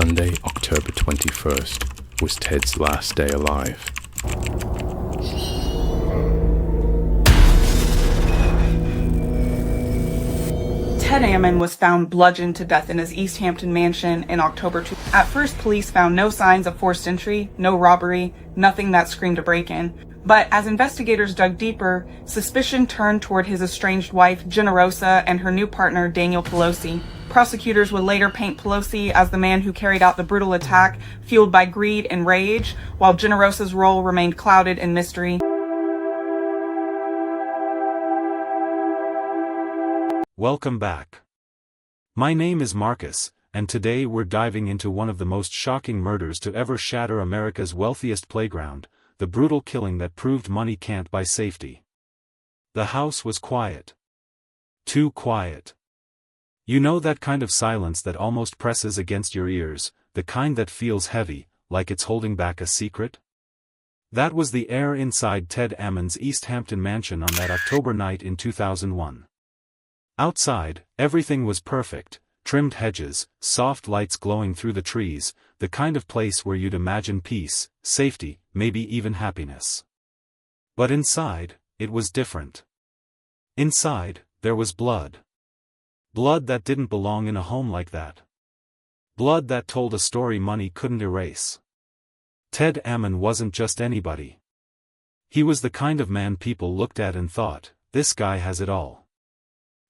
Sunday, October 21st, was Ted's last day alive. Ted Ammon was found bludgeoned to death in his East Hampton mansion in October 2. At first, police found no signs of forced entry, no robbery, nothing that screamed a break-in. But as investigators dug deeper, suspicion turned toward his estranged wife, Generosa, and her new partner, Daniel Pelosi. Prosecutors would later paint Pelosi as the man who carried out the brutal attack, fueled by greed and rage, while Generosa's role remained clouded in mystery. Welcome back. My name is Marcus, and today we're diving into one of the most shocking murders to ever shatter America's wealthiest playground, the brutal killing that proved money can't buy safety. The house was quiet. Too quiet. You know that kind of silence that almost presses against your ears, the kind that feels heavy, like it's holding back a secret? That was the air inside Ted Ammon's East Hampton mansion on that October night in 2001. Outside, everything was perfect: trimmed hedges, soft lights glowing through the trees, the kind of place where you'd imagine peace, safety, maybe even happiness. But inside, it was different. Inside, there was blood. Blood that didn't belong in a home like that. Blood that told a story money couldn't erase. Ted Ammon wasn't just anybody. He was the kind of man people looked at and thought, this guy has it all.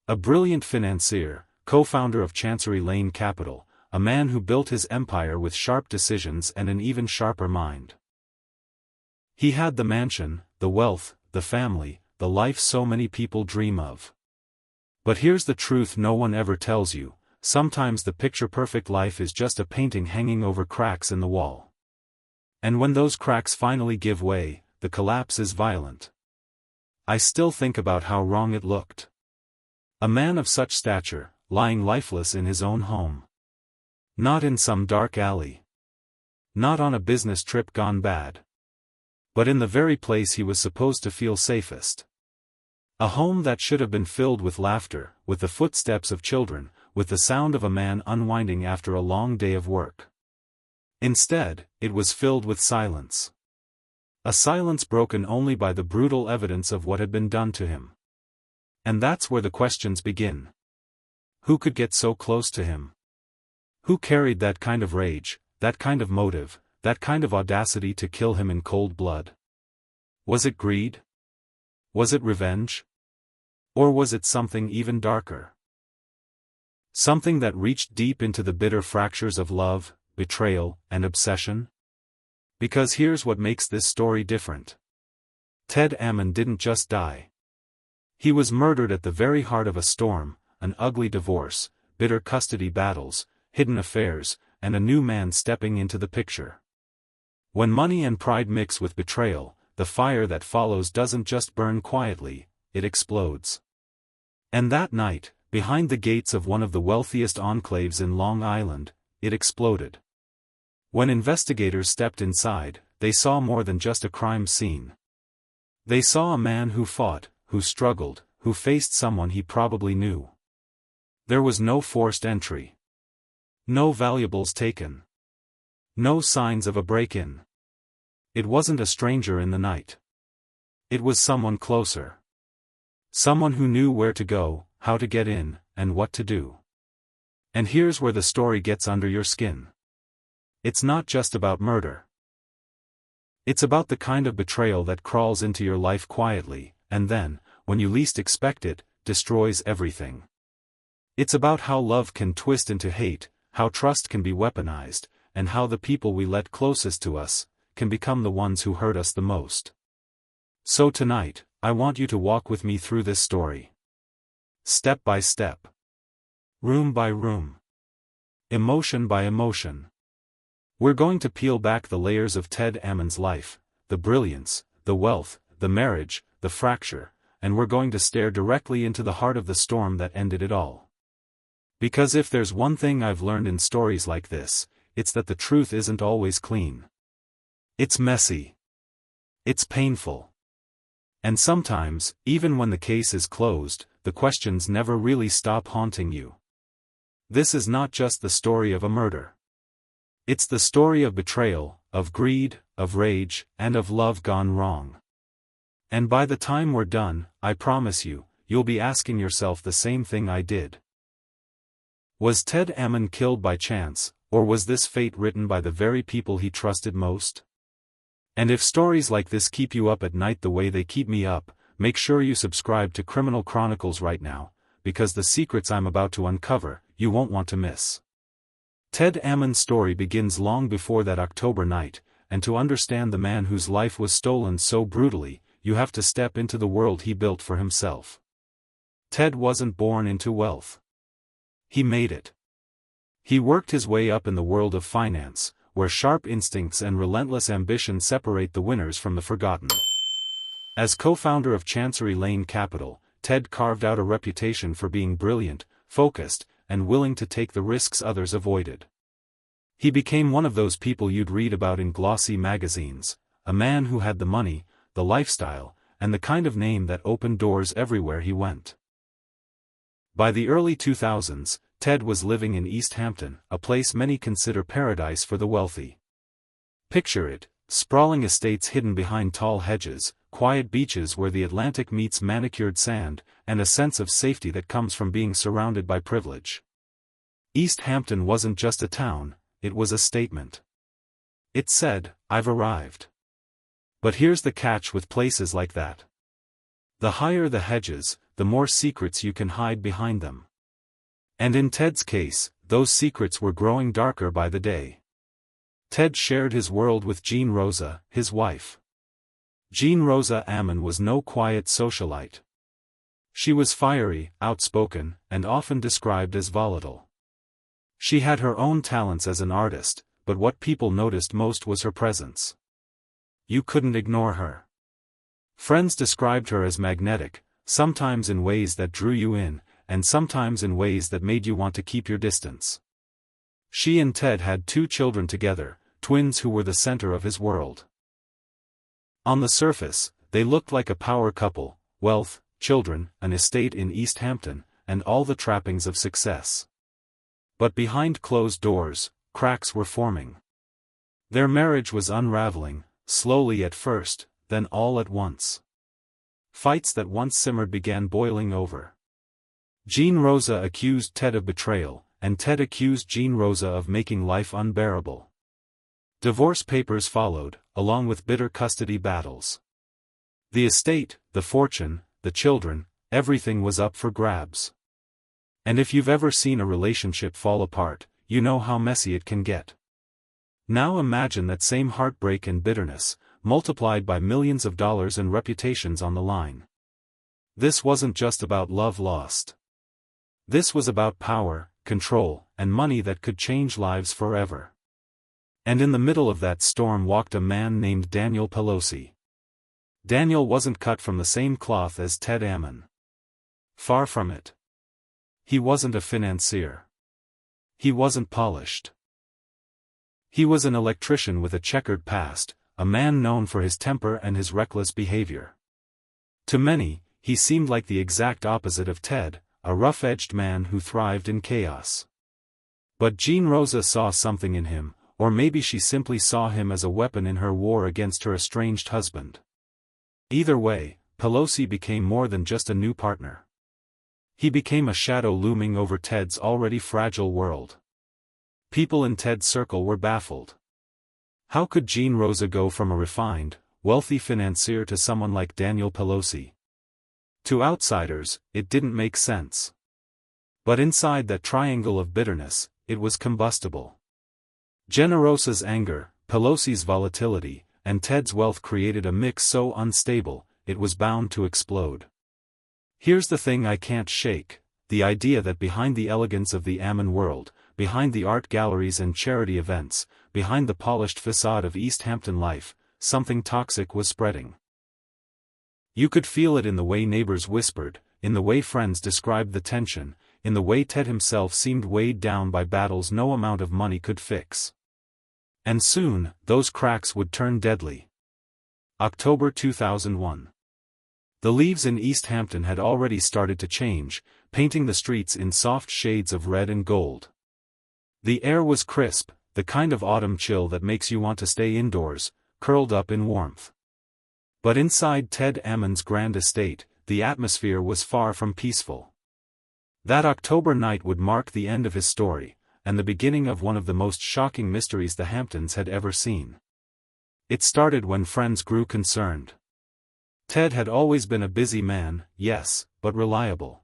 A brilliant financier, co-founder of Chancery Lane Capital, a man who built his empire with sharp decisions and an even sharper mind. He had the mansion, the wealth, the family, the life so many people dream of. But here's the truth no one ever tells you: sometimes the picture-perfect life is just a painting hanging over cracks in the wall. And when those cracks finally give way, the collapse is violent. I still think about how wrong it looked. A man of such stature, lying lifeless in his own home. Not in some dark alley. Not on a business trip gone bad. But in the very place he was supposed to feel safest. A home that should have been filled with laughter, with the footsteps of children, with the sound of a man unwinding after a long day of work. Instead, it was filled with silence. A silence broken only by the brutal evidence of what had been done to him. And that's where the questions begin. Who could get so close to him? Who carried that kind of rage, that kind of motive, that kind of audacity to kill him in cold blood? Was it greed? Was it revenge? Or was it something even darker? Something that reached deep into the bitter fractures of love, betrayal, and obsession? Because here's what makes this story different. Ted Ammon didn't just die. He was murdered at the very heart of a storm: an ugly divorce, bitter custody battles, hidden affairs, and a new man stepping into the picture. When money and pride mix with betrayal, the fire that follows doesn't just burn quietly, it explodes. And that night, behind the gates of one of the wealthiest enclaves in Long Island, it exploded. When investigators stepped inside, they saw more than just a crime scene. They saw a man who fought, who struggled, who faced someone he probably knew. There was no forced entry. No valuables taken. No signs of a break-in. It wasn't a stranger in the night. It was someone closer. Someone who knew where to go, how to get in, and what to do. And here's where the story gets under your skin. It's not just about murder. It's about the kind of betrayal that crawls into your life quietly, and then, when you least expect it, destroys everything. It's about how love can twist into hate, how trust can be weaponized, and how the people we let closest to us can become the ones who hurt us the most. So tonight, I want you to walk with me through this story. Step by step. Room by room. Emotion by emotion. We're going to peel back the layers of Ted Ammon's life, the brilliance, the wealth, the marriage, the fracture, and we're going to stare directly into the heart of the storm that ended it all. Because if there's one thing I've learned in stories like this, it's that the truth isn't always clean. It's messy. It's painful. And sometimes, even when the case is closed, the questions never really stop haunting you. This is not just the story of a murder. It's the story of betrayal, of greed, of rage, and of love gone wrong. And by the time we're done, I promise you, you'll be asking yourself the same thing I did. Was Ted Ammon killed by chance, or was this fate written by the very people he trusted most? And if stories like this keep you up at night the way they keep me up, make sure you subscribe to Criminal Chronicles right now, because the secrets I'm about to uncover, you won't want to miss. Ted Ammon's story begins long before that October night, and to understand the man whose life was stolen so brutally, you have to step into the world he built for himself. Ted wasn't born into wealth. He made it. He worked his way up in the world of finance, where sharp instincts and relentless ambition separate the winners from the forgotten. As co-founder of Chancery Lane Capital, Ted carved out a reputation for being brilliant, focused, and willing to take the risks others avoided. He became one of those people you'd read about in glossy magazines, a man who had the money, the lifestyle, and the kind of name that opened doors everywhere he went. By the early 2000s, Ted was living in East Hampton, a place many consider paradise for the wealthy. Picture it, sprawling estates hidden behind tall hedges, quiet beaches where the Atlantic meets manicured sand, and a sense of safety that comes from being surrounded by privilege. East Hampton wasn't just a town, it was a statement. It said, "I've arrived." But here's the catch with places like that. The higher the hedges, the more secrets you can hide behind them. And in Ted's case, those secrets were growing darker by the day. Ted shared his world with Generosa, his wife. Generosa Ammon was no quiet socialite. She was fiery, outspoken, and often described as volatile. She had her own talents as an artist, but what people noticed most was her presence. You couldn't ignore her. Friends described her as magnetic, sometimes in ways that drew you in, and sometimes in ways that made you want to keep your distance. She and Ted had 2 children together, twins who were the center of his world. On the surface, they looked like a power couple: wealth, children, an estate in East Hampton, and all the trappings of success. But behind closed doors, cracks were forming. Their marriage was unraveling, slowly at first, then all at once. Fights that once simmered began boiling over. Generosa accused Ted of betrayal, and Ted accused Generosa of making life unbearable. Divorce papers followed, along with bitter custody battles. The estate, the fortune, the children, everything was up for grabs. And if you've ever seen a relationship fall apart, you know how messy it can get. Now imagine that same heartbreak and bitterness, multiplied by millions of dollars and reputations on the line. This wasn't just about love lost. This was about power, control, and money that could change lives forever. And in the middle of that storm walked a man named Daniel Pelosi. Daniel wasn't cut from the same cloth as Ted Ammon. Far from it. He wasn't a financier. He wasn't polished. He was an electrician with a checkered past, a man known for his temper and his reckless behavior. To many, he seemed like the exact opposite of Ted, a rough-edged man who thrived in chaos. But Generosa saw something in him, or maybe she simply saw him as a weapon in her war against her estranged husband. Either way, Pelosi became more than just a new partner. He became a shadow looming over Ted's already fragile world. People in Ted's circle were baffled. How could Generosa go from a refined, wealthy financier to someone like Daniel Pelosi? To outsiders, it didn't make sense. But inside that triangle of bitterness, it was combustible. Generosa's anger, Pelosi's volatility, and Ted's wealth created a mix so unstable, it was bound to explode. Here's the thing I can't shake: the idea that behind the elegance of the Ammon world, behind the art galleries and charity events, behind the polished facade of East Hampton life, something toxic was spreading. You could feel it in the way neighbors whispered, in the way friends described the tension, in the way Ted himself seemed weighed down by battles no amount of money could fix. And soon, those cracks would turn deadly. October 2001. The leaves in East Hampton had already started to change, painting the streets in soft shades of red and gold. The air was crisp, the kind of autumn chill that makes you want to stay indoors, curled up in warmth. But inside Ted Ammon's grand estate, the atmosphere was far from peaceful. That October night would mark the end of his story, and the beginning of one of the most shocking mysteries the Hamptons had ever seen. It started when friends grew concerned. Ted had always been a busy man, yes, but reliable.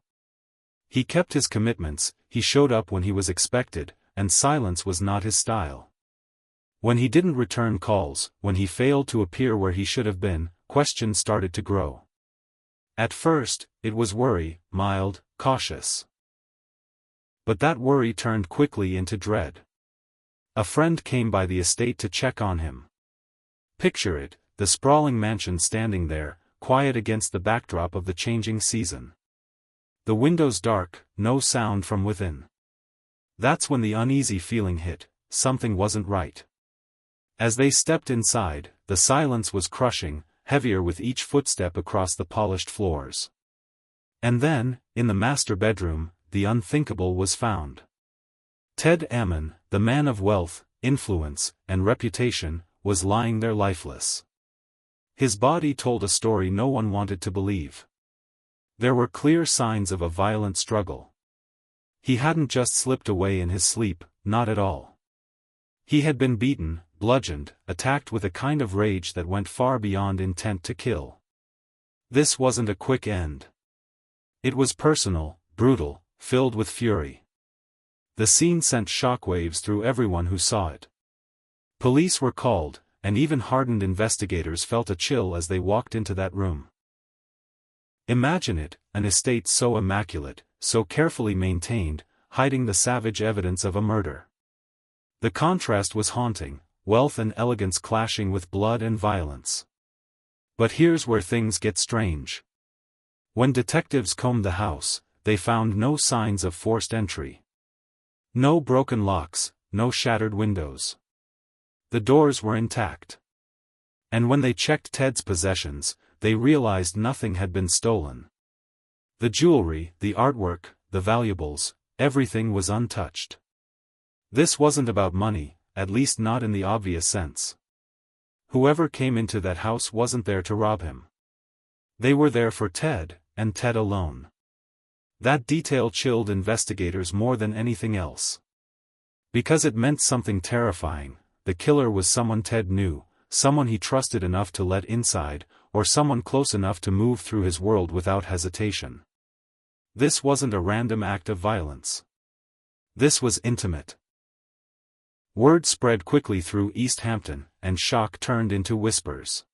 He kept his commitments, he showed up when he was expected, and silence was not his style. When he didn't return calls, when he failed to appear where he should have been, questions started to grow. At first, it was worry, mild, cautious. But that worry turned quickly into dread. A friend came by the estate to check on him. Picture it, the sprawling mansion standing there, quiet against the backdrop of the changing season. The windows dark, no sound from within. That's when the uneasy feeling hit, something wasn't right. As they stepped inside, the silence was crushing, heavier with each footstep across the polished floors. And then, in the master bedroom, the unthinkable was found. Ted Ammon, the man of wealth, influence, and reputation, was lying there lifeless. His body told a story no one wanted to believe. There were clear signs of a violent struggle. He hadn't just slipped away in his sleep, not at all. He had been beaten, bludgeoned, attacked with a kind of rage that went far beyond intent to kill. This wasn't a quick end. It was personal, brutal, filled with fury. The scene sent shockwaves through everyone who saw it. Police were called, and even hardened investigators felt a chill as they walked into that room. Imagine it, an estate so immaculate, so carefully maintained, hiding the savage evidence of a murder. The contrast was haunting, wealth and elegance clashing with blood and violence. But here's where things get strange. When detectives combed the house, they found no signs of forced entry. No broken locks, no shattered windows. The doors were intact. And when they checked Ted's possessions, they realized nothing had been stolen. The jewelry, the artwork, the valuables, everything was untouched. This wasn't about money, at least not in the obvious sense. Whoever came into that house wasn't there to rob him. They were there for Ted, and Ted alone. That detail chilled investigators more than anything else. Because it meant something terrifying. The killer was someone Ted knew, someone he trusted enough to let inside, or someone close enough to move through his world without hesitation. This wasn't a random act of violence. This was intimate. Word spread quickly through East Hampton, and shock turned into whispers.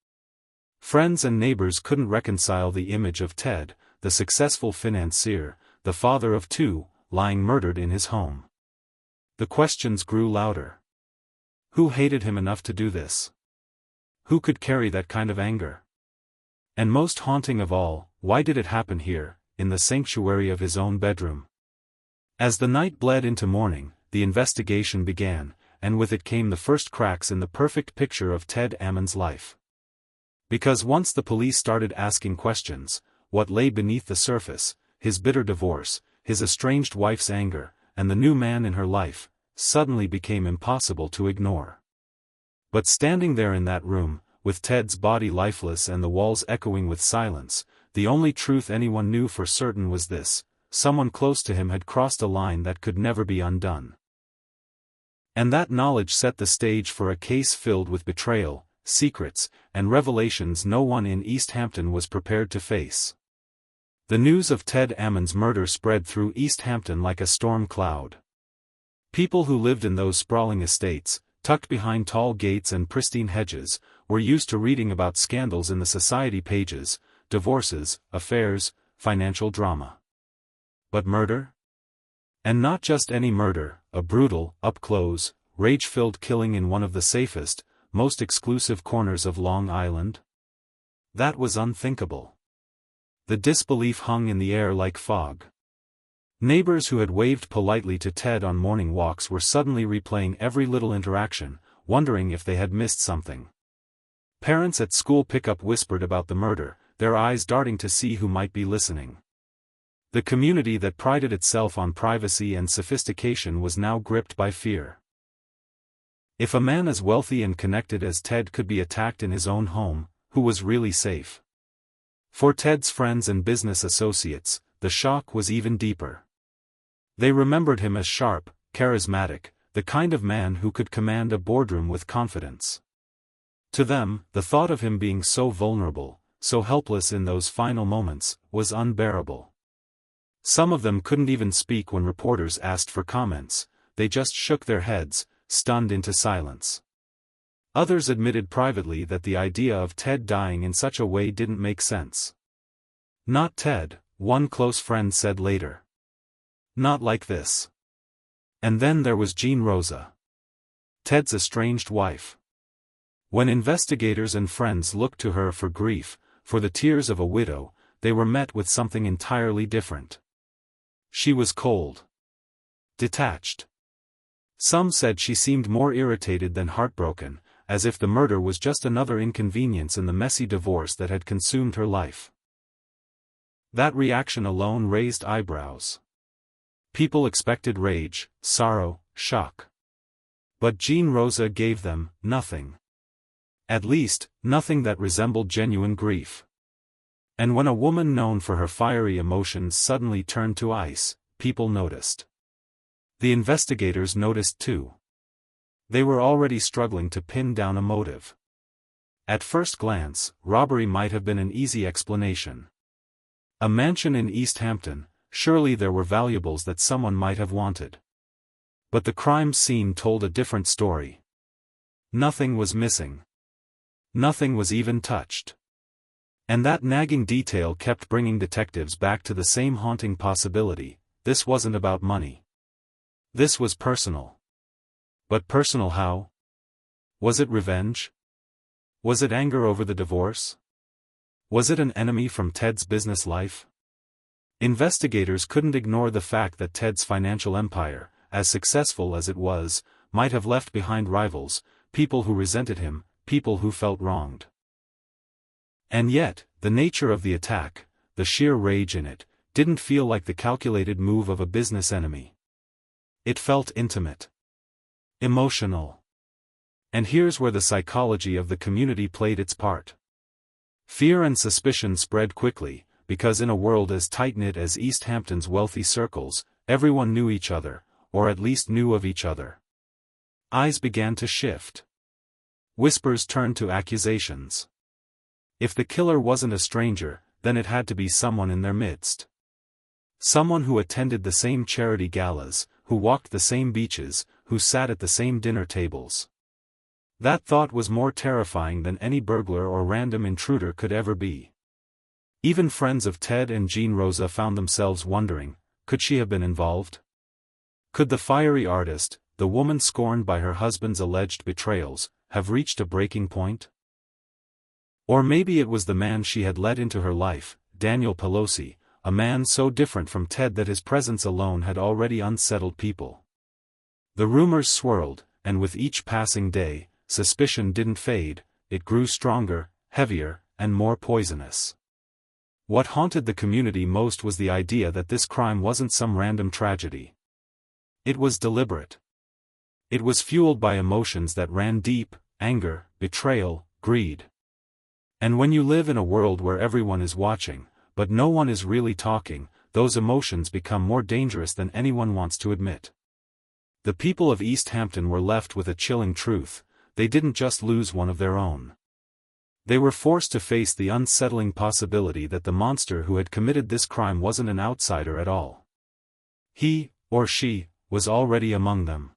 Friends and neighbors couldn't reconcile the image of Ted, the successful financier, the father of two, lying murdered in his home. The questions grew louder. Who hated him enough to do this? Who could carry that kind of anger? And most haunting of all, why did it happen here, in the sanctuary of his own bedroom? As the night bled into morning, the investigation began, and with it came the first cracks in the perfect picture of Ted Ammon's life. Because once the police started asking questions, what lay beneath the surface, his bitter divorce, his estranged wife's anger, and the new man in her life, suddenly became impossible to ignore. But standing there in that room, with Ted's body lifeless and the walls echoing with silence, the only truth anyone knew for certain was this: someone close to him had crossed a line that could never be undone. And that knowledge set the stage for a case filled with betrayal, secrets, and revelations no one in East Hampton was prepared to face. The news of Ted Ammon's murder spread through East Hampton like a storm cloud. People who lived in those sprawling estates, tucked behind tall gates and pristine hedges, were used to reading about scandals in the society pages, divorces, affairs, financial drama. But murder? And not just any murder, a brutal, up-close, rage-filled killing in one of the safest, most exclusive corners of Long Island? That was unthinkable. The disbelief hung in the air like fog. Neighbors who had waved politely to Ted on morning walks were suddenly replaying every little interaction, wondering if they had missed something. Parents at school pickup whispered about the murder, their eyes darting to see who might be listening. The community that prided itself on privacy and sophistication was now gripped by fear. If a man as wealthy and connected as Ted could be attacked in his own home, who was really safe? For Ted's friends and business associates, the shock was even deeper. They remembered him as sharp, charismatic, the kind of man who could command a boardroom with confidence. To them, the thought of him being so vulnerable, so helpless in those final moments, was unbearable. Some of them couldn't even speak when reporters asked for comments, they just shook their heads, stunned into silence. Others admitted privately that the idea of Ted dying in such a way didn't make sense. Not Ted, one close friend said later. Not like this. And then there was Generosa, Ted's estranged wife. When investigators and friends looked to her for grief, for the tears of a widow, they were met with something entirely different. She was cold. Detached. Some said she seemed more irritated than heartbroken, as if the murder was just another inconvenience in the messy divorce that had consumed her life. That reaction alone raised eyebrows. People expected rage, sorrow, shock. But Generosa gave them nothing. At least, nothing that resembled genuine grief. And when a woman known for her fiery emotions suddenly turned to ice, people noticed. The investigators noticed too. They were already struggling to pin down a motive. At first glance, robbery might have been an easy explanation. A mansion in East Hampton, surely there were valuables that someone might have wanted. But the crime scene told a different story. Nothing was missing. Nothing was even touched. And that nagging detail kept bringing detectives back to the same haunting possibility: this wasn't about money. This was personal. But personal how? Was it revenge? Was it anger over the divorce? Was it an enemy from Ted's business life? Investigators couldn't ignore the fact that Ted's financial empire, as successful as it was, might have left behind rivals, people who resented him, people who felt wronged. And yet, the nature of the attack, the sheer rage in it, didn't feel like the calculated move of a business enemy. It felt intimate. Emotional. And here's where the psychology of the community played its part. Fear and suspicion spread quickly, because in a world as tight-knit as East Hampton's wealthy circles, everyone knew each other, or at least knew of each other. Eyes began to shift. Whispers turned to accusations. If the killer wasn't a stranger, then it had to be someone in their midst. Someone who attended the same charity galas, who walked the same beaches, who sat at the same dinner tables. That thought was more terrifying than any burglar or random intruder could ever be. Even friends of Ted and Generosa found themselves wondering, could she have been involved? Could the fiery artist, the woman scorned by her husband's alleged betrayals, have reached a breaking point? Or maybe it was the man she had let into her life, Daniel Pelosi, a man so different from Ted that his presence alone had already unsettled people. The rumors swirled, and with each passing day, suspicion didn't fade, it grew stronger, heavier, and more poisonous. What haunted the community most was the idea that this crime wasn't some random tragedy. It was deliberate. It was fueled by emotions that ran deep: anger, betrayal, greed. And when you live in a world where everyone is watching, but no one is really talking, those emotions become more dangerous than anyone wants to admit. The people of East Hampton were left with a chilling truth: they didn't just lose one of their own. They were forced to face the unsettling possibility that the monster who had committed this crime wasn't an outsider at all. He, or she, was already among them.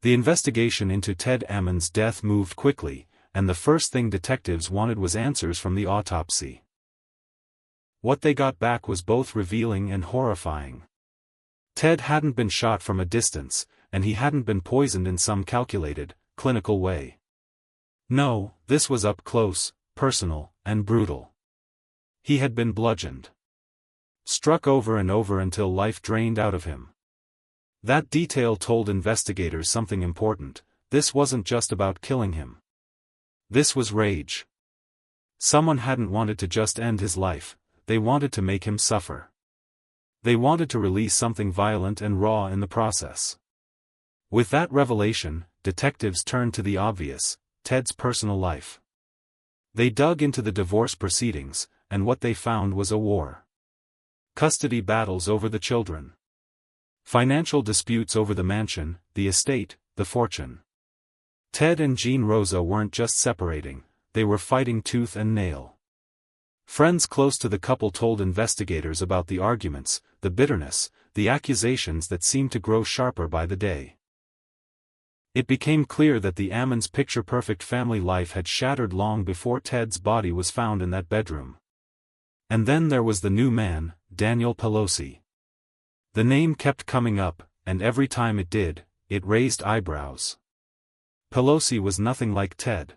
The investigation into Ted Ammon's death moved quickly, and the first thing detectives wanted was answers from the autopsy. What they got back was both revealing and horrifying. Ted hadn't been shot from a distance, and he hadn't been poisoned in some calculated, clinical way. No, this was up close, personal, and brutal. He had been bludgeoned. Struck over and over until life drained out of him. That detail told investigators something important: this wasn't just about killing him. This was rage. Someone hadn't wanted to just end his life, they wanted to make him suffer. They wanted to release something violent and raw in the process. With that revelation, detectives turned to the obvious, Ted's personal life. They dug into the divorce proceedings, and what they found was a war. Custody battles over the children. Financial disputes over the mansion, the estate, the fortune. Ted and Generosa weren't just separating, they were fighting tooth and nail. Friends close to the couple told investigators about the arguments, the bitterness, the accusations that seemed to grow sharper by the day. It became clear that the Ammons' picture-perfect family life had shattered long before Ted's body was found in that bedroom. And then there was the new man, Daniel Pelosi. The name kept coming up, and every time it did, it raised eyebrows. Pelosi was nothing like Ted.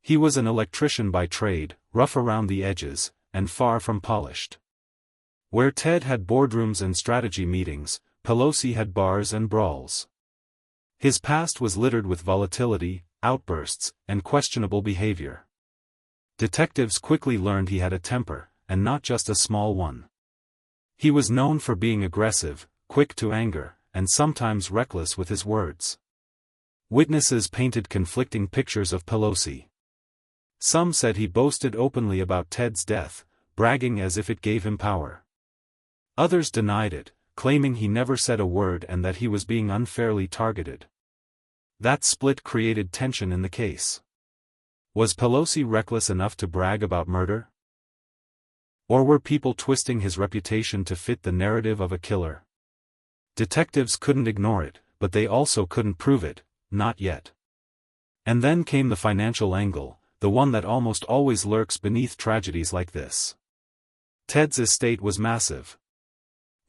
He was an electrician by trade, rough around the edges, and far from polished. Where Ted had boardrooms and strategy meetings, Pelosi had bars and brawls. His past was littered with volatility, outbursts, and questionable behavior. Detectives quickly learned he had a temper, and not just a small one. He was known for being aggressive, quick to anger, and sometimes reckless with his words. Witnesses painted conflicting pictures of Pelosi. Some said he boasted openly about Ted's death, bragging as if it gave him power. Others denied it, claiming he never said a word and that he was being unfairly targeted. That split created tension in the case. Was Pelosi reckless enough to brag about murder? Or were people twisting his reputation to fit the narrative of a killer? Detectives couldn't ignore it, but they also couldn't prove it, not yet. And then came the financial angle, the one that almost always lurks beneath tragedies like this. Ted's estate was massive.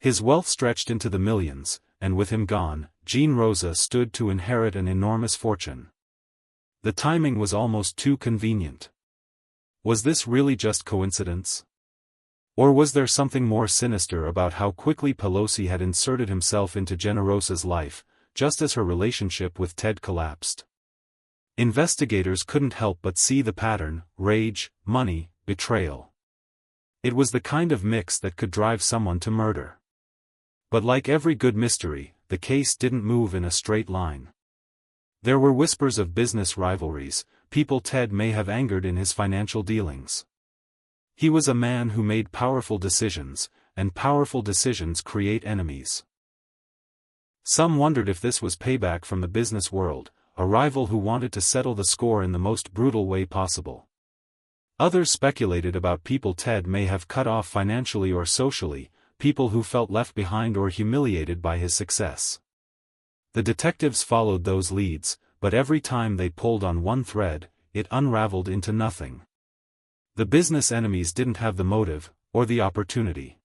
His wealth stretched into the millions, and with him gone, Generosa stood to inherit an enormous fortune. The timing was almost too convenient. Was this really just coincidence? Or was there something more sinister about how quickly Pelosi had inserted himself into Generosa's life, just as her relationship with Ted collapsed? Investigators couldn't help but see the pattern: rage, money, betrayal. It was the kind of mix that could drive someone to murder. But like every good mystery, the case didn't move in a straight line. There were whispers of business rivalries, people Ted may have angered in his financial dealings. He was a man who made powerful decisions, and powerful decisions create enemies. Some wondered if this was payback from the business world, a rival who wanted to settle the score in the most brutal way possible. Others speculated about people Ted may have cut off financially or socially, people who felt left behind or humiliated by his success. The detectives followed those leads, but every time they pulled on one thread, it unraveled into nothing. The business enemies didn't have the motive, or the opportunity.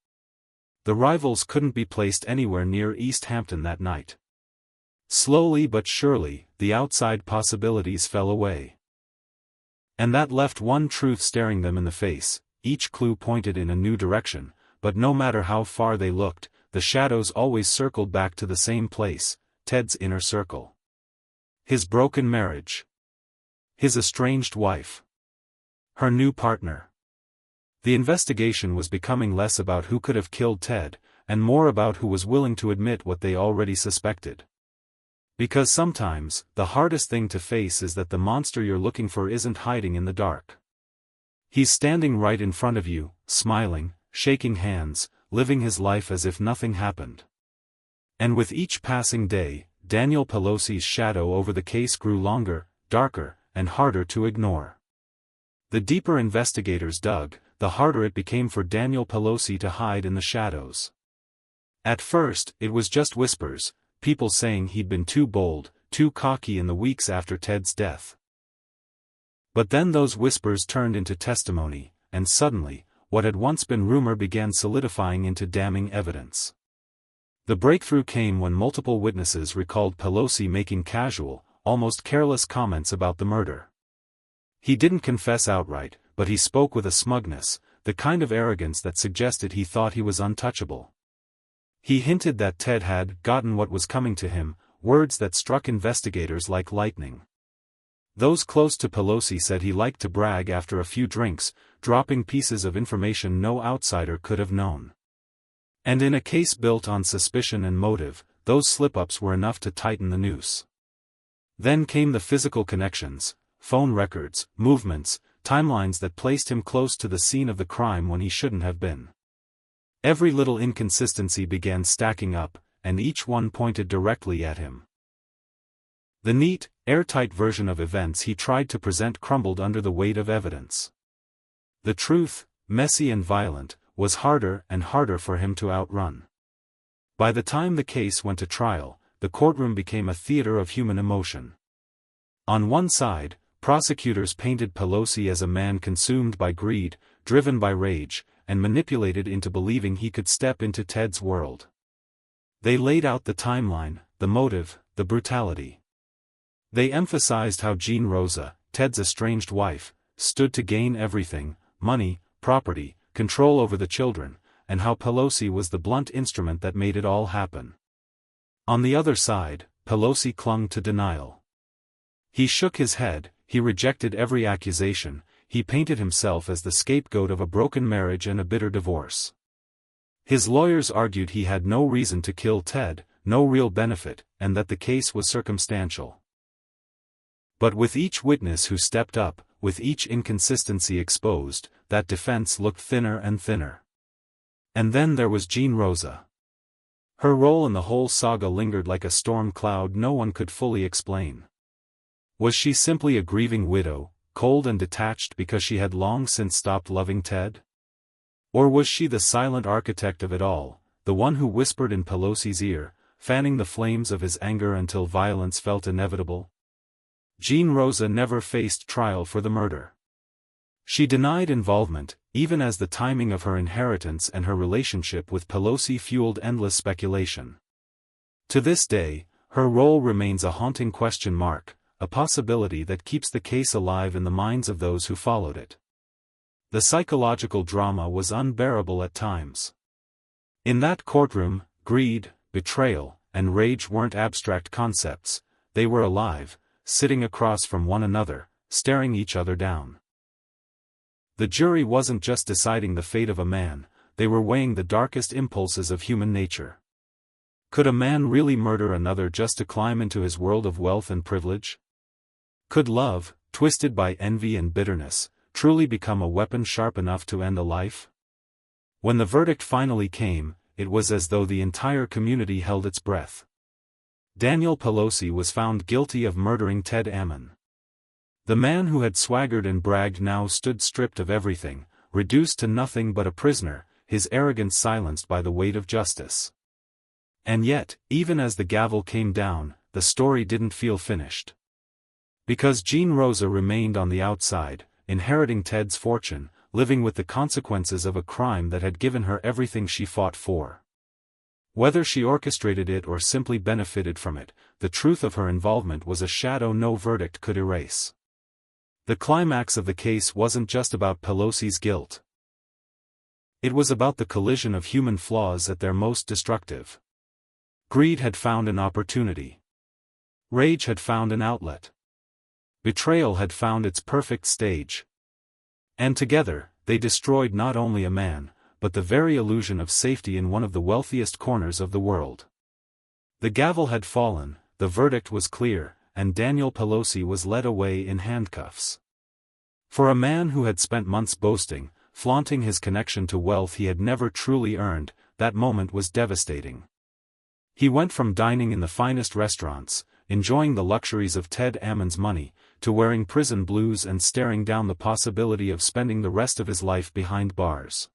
The rivals couldn't be placed anywhere near East Hampton that night. Slowly but surely, the outside possibilities fell away. And that left one truth staring them in the face: each clue pointed in a new direction, but no matter how far they looked, the shadows always circled back to the same place: Ted's inner circle. His broken marriage. His estranged wife. Her new partner. The investigation was becoming less about who could have killed Ted, and more about who was willing to admit what they already suspected. Because sometimes, the hardest thing to face is that the monster you're looking for isn't hiding in the dark. He's standing right in front of you, smiling, shaking hands, living his life as if nothing happened. And with each passing day, Daniel Pelosi's shadow over the case grew longer, darker, and harder to ignore. The deeper investigators dug, the harder it became for Daniel Pelosi to hide in the shadows. At first, it was just whispers, people saying he'd been too bold, too cocky in the weeks after Ted's death. But then those whispers turned into testimony, and suddenly, what had once been rumor began solidifying into damning evidence. The breakthrough came when multiple witnesses recalled Pelosi making casual, almost careless comments about the murder. He didn't confess outright, but he spoke with a smugness, the kind of arrogance that suggested he thought he was untouchable. He hinted that Ted had gotten what was coming to him, words that struck investigators like lightning. Those close to Pelosi said he liked to brag after a few drinks, dropping pieces of information no outsider could have known. And in a case built on suspicion and motive, those slip-ups were enough to tighten the noose. Then came the physical connections, phone records, movements, timelines that placed him close to the scene of the crime when he shouldn't have been. Every little inconsistency began stacking up, and each one pointed directly at him. The neat, airtight version of events he tried to present crumbled under the weight of evidence. The truth, messy and violent, was harder and harder for him to outrun. By the time the case went to trial, the courtroom became a theater of human emotion. On one side, prosecutors painted Pelosi as a man consumed by greed, driven by rage, and manipulated into believing he could step into Ted's world. They laid out the timeline, the motive, the brutality. They emphasized how Generosa, Ted's estranged wife, stood to gain everything: money, property, control over the children, and how Pelosi was the blunt instrument that made it all happen. On the other side, Pelosi clung to denial. He shook his head, he rejected every accusation, he painted himself as the scapegoat of a broken marriage and a bitter divorce. His lawyers argued he had no reason to kill Ted, no real benefit, and that the case was circumstantial. But with each witness who stepped up, with each inconsistency exposed, that defense looked thinner and thinner. And then there was Generosa. Her role in the whole saga lingered like a storm cloud no one could fully explain. Was she simply a grieving widow, cold and detached because she had long since stopped loving Ted? Or was she the silent architect of it all, the one who whispered in Pelosi's ear, fanning the flames of his anger until violence felt inevitable? Generosa never faced trial for the murder. She denied involvement, even as the timing of her inheritance and her relationship with Pelosi fueled endless speculation. To this day, her role remains a haunting question mark, a possibility that keeps the case alive in the minds of those who followed it. The psychological drama was unbearable at times. In that courtroom, greed, betrayal, and rage weren't abstract concepts, they were alive, sitting across from one another, staring each other down. The jury wasn't just deciding the fate of a man, they were weighing the darkest impulses of human nature. Could a man really murder another just to climb into his world of wealth and privilege? Could love, twisted by envy and bitterness, truly become a weapon sharp enough to end a life? When the verdict finally came, it was as though the entire community held its breath. Daniel Pelosi was found guilty of murdering Ted Ammon. The man who had swaggered and bragged now stood stripped of everything, reduced to nothing but a prisoner, his arrogance silenced by the weight of justice. And yet, even as the gavel came down, the story didn't feel finished. Because Generosa remained on the outside, inheriting Ted's fortune, living with the consequences of a crime that had given her everything she fought for. Whether she orchestrated it or simply benefited from it, the truth of her involvement was a shadow no verdict could erase. The climax of the case wasn't just about Pelosi's guilt. It was about the collision of human flaws at their most destructive. Greed had found an opportunity. Rage had found an outlet. Betrayal had found its perfect stage. And together, they destroyed not only a man, but the very illusion of safety in one of the wealthiest corners of the world. The gavel had fallen, the verdict was clear, and Daniel Pelosi was led away in handcuffs. For a man who had spent months boasting, flaunting his connection to wealth he had never truly earned, that moment was devastating. He went from dining in the finest restaurants, enjoying the luxuries of Ted Ammon's money, to wearing prison blues and staring down the possibility of spending the rest of his life behind bars.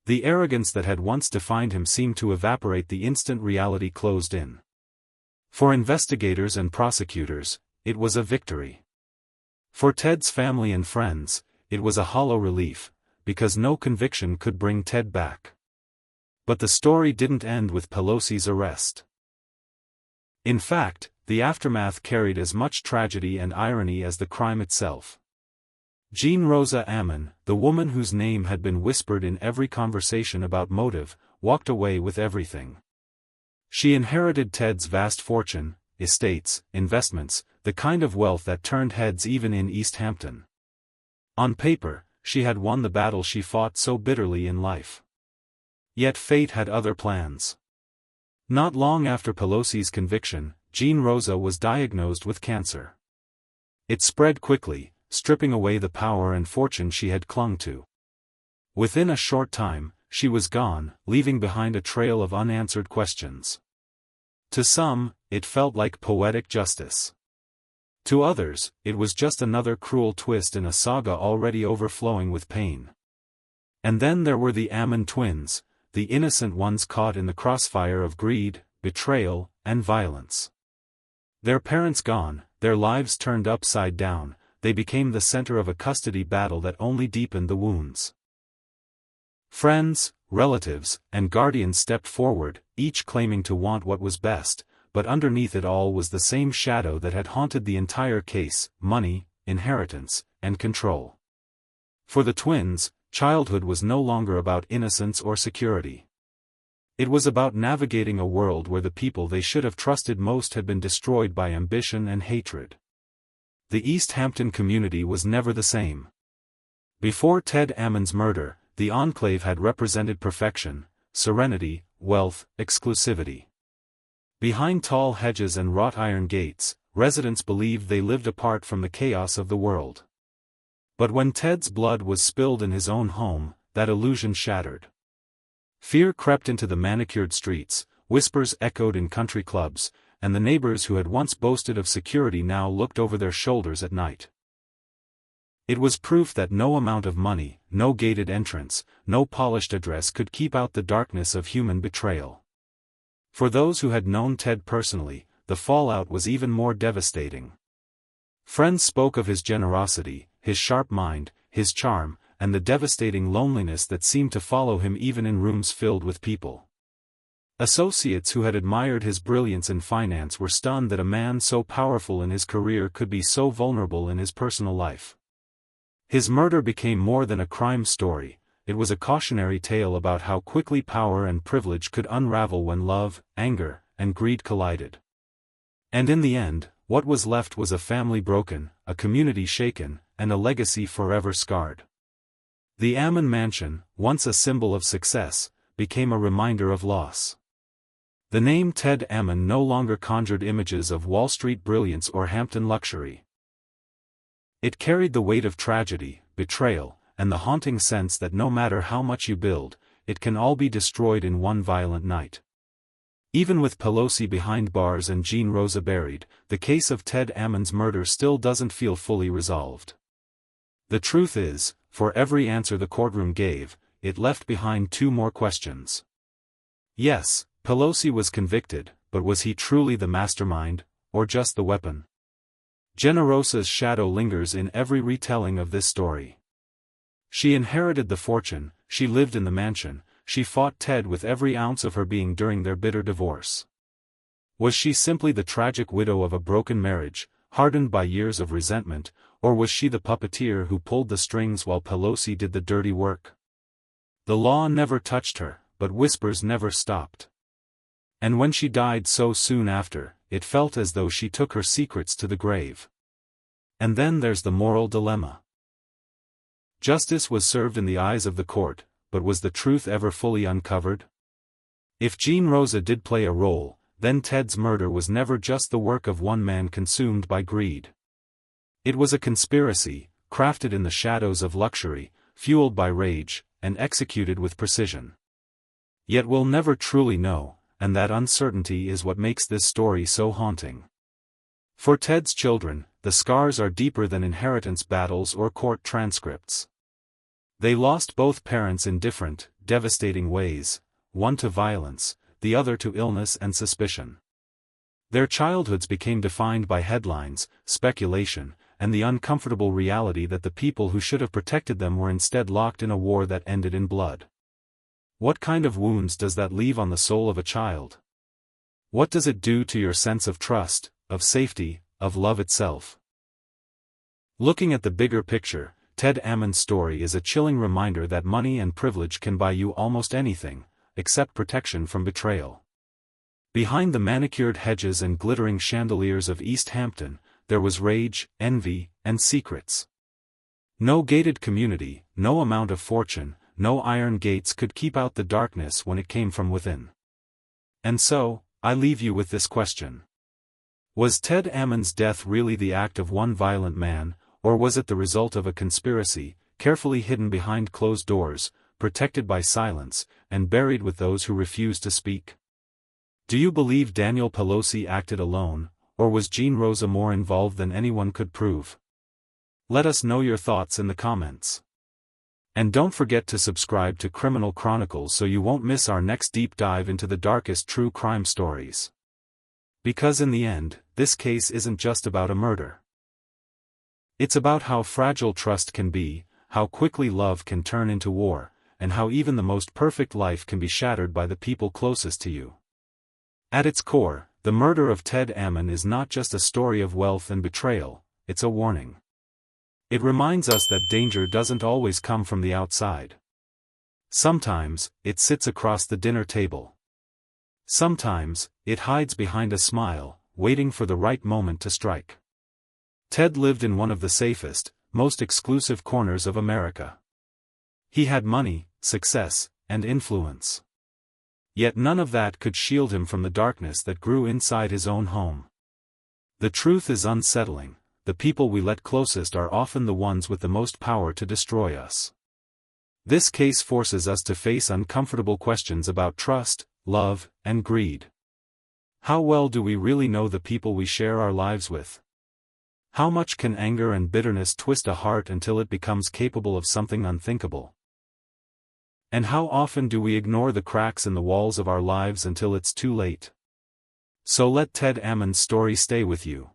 The arrogance that had once defined him seemed to evaporate the instant reality closed in. For investigators and prosecutors, it was a victory. For Ted's family and friends, it was a hollow relief, because no conviction could bring Ted back. But the story didn't end with Pelosi's arrest. In fact, the aftermath carried as much tragedy and irony as the crime itself. Generosa Ammon, the woman whose name had been whispered in every conversation about motive, walked away with everything. She inherited Ted's vast fortune, estates, investments, the kind of wealth that turned heads even in East Hampton. On paper, she had won the battle she fought so bitterly in life. Yet fate had other plans. Not long after Pelosi's conviction, Generosa was diagnosed with cancer. It spread quickly, stripping away the power and fortune she had clung to. Within a short time, she was gone, leaving behind a trail of unanswered questions. To some, it felt like poetic justice. To others, it was just another cruel twist in a saga already overflowing with pain. And then there were the Ammon twins, the innocent ones caught in the crossfire of greed, betrayal, and violence. Their parents gone, their lives turned upside down, they became the center of a custody battle that only deepened the wounds. Friends, relatives, and guardians stepped forward, each claiming to want what was best, but underneath it all was the same shadow that had haunted the entire case: money, inheritance, and control. For the twins, childhood was no longer about innocence or security. It was about navigating a world where the people they should have trusted most had been destroyed by ambition and hatred. The East Hampton community was never the same. Before Ted Ammon's murder, the enclave had represented perfection, serenity, wealth, exclusivity. Behind tall hedges and wrought iron gates, residents believed they lived apart from the chaos of the world. But when Ted's blood was spilled in his own home, that illusion shattered. Fear crept into the manicured streets, whispers echoed in country clubs, and the neighbors who had once boasted of security now looked over their shoulders at night. It was proof that no amount of money, no gated entrance, no polished address could keep out the darkness of human betrayal. For those who had known Ted personally, the fallout was even more devastating. Friends spoke of his generosity, his sharp mind, his charm, and the devastating loneliness that seemed to follow him even in rooms filled with people. Associates who had admired his brilliance in finance were stunned that a man so powerful in his career could be so vulnerable in his personal life. His murder became more than a crime story, it was a cautionary tale about how quickly power and privilege could unravel when love, anger, and greed collided. And in the end, what was left was a family broken, a community shaken, and a legacy forever scarred. The Ammon mansion, once a symbol of success, became a reminder of loss. The name Ted Ammon no longer conjured images of Wall Street brilliance or Hampton luxury. It carried the weight of tragedy, betrayal, and the haunting sense that no matter how much you build, it can all be destroyed in one violent night. Even with Pelosi behind bars and Generosa buried, the case of Ted Ammon's murder still doesn't feel fully resolved. The truth is, for every answer the courtroom gave, it left behind two more questions. Yes, Pelosi was convicted, but was he truly the mastermind, or just the weapon? Generosa's shadow lingers in every retelling of this story. She inherited the fortune, she lived in the mansion, she fought Ted with every ounce of her being during their bitter divorce. Was she simply the tragic widow of a broken marriage, hardened by years of resentment, or was she the puppeteer who pulled the strings while Pelosi did the dirty work? The law never touched her, but whispers never stopped. And when she died so soon after, it felt as though she took her secrets to the grave. And then there's the moral dilemma. Justice was served in the eyes of the court, but was the truth ever fully uncovered? If Generosa did play a role, then Ted's murder was never just the work of one man consumed by greed. It was a conspiracy, crafted in the shadows of luxury, fueled by rage, and executed with precision. Yet we'll never truly know, and that uncertainty is what makes this story so haunting. For Ted's children, the scars are deeper than inheritance battles or court transcripts. They lost both parents in different, devastating ways, one to violence, the other to illness and suspicion. Their childhoods became defined by headlines, speculation, and the uncomfortable reality that the people who should have protected them were instead locked in a war that ended in blood. What kind of wounds does that leave on the soul of a child? What does it do to your sense of trust, of safety, of love itself? Looking at the bigger picture, Ted Ammon's story is a chilling reminder that money and privilege can buy you almost anything, except protection from betrayal. Behind the manicured hedges and glittering chandeliers of East Hampton, there was rage, envy, and secrets. No gated community, no amount of fortune, no iron gates could keep out the darkness when it came from within. And so, I leave you with this question. Was Ted Ammon's death really the act of one violent man, or was it the result of a conspiracy, carefully hidden behind closed doors, protected by silence, and buried with those who refused to speak? Do you believe Daniel Pelosi acted alone, or was Generosa more involved than anyone could prove? Let us know your thoughts in the comments. And don't forget to subscribe to Criminal Chronicles so you won't miss our next deep dive into the darkest true crime stories. Because in the end, this case isn't just about a murder. It's about how fragile trust can be, how quickly love can turn into war, and how even the most perfect life can be shattered by the people closest to you. At its core, the murder of Ted Ammon is not just a story of wealth and betrayal, it's a warning. It reminds us that danger doesn't always come from the outside. Sometimes, it sits across the dinner table. Sometimes, it hides behind a smile, waiting for the right moment to strike. Ted lived in one of the safest, most exclusive corners of America. He had money, success, and influence. Yet none of that could shield him from the darkness that grew inside his own home. The truth is unsettling. The people we let closest are often the ones with the most power to destroy us. This case forces us to face uncomfortable questions about trust, love, and greed. How well do we really know the people we share our lives with? How much can anger and bitterness twist a heart until it becomes capable of something unthinkable? And how often do we ignore the cracks in the walls of our lives until it's too late? So let Ted Ammon's story stay with you.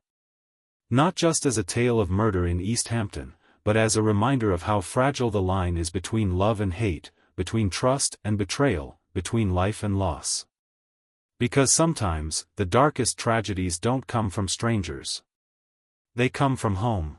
Not just as a tale of murder in East Hampton, but as a reminder of how fragile the line is between love and hate, between trust and betrayal, between life and loss. Because sometimes, the darkest tragedies don't come from strangers. They come from home.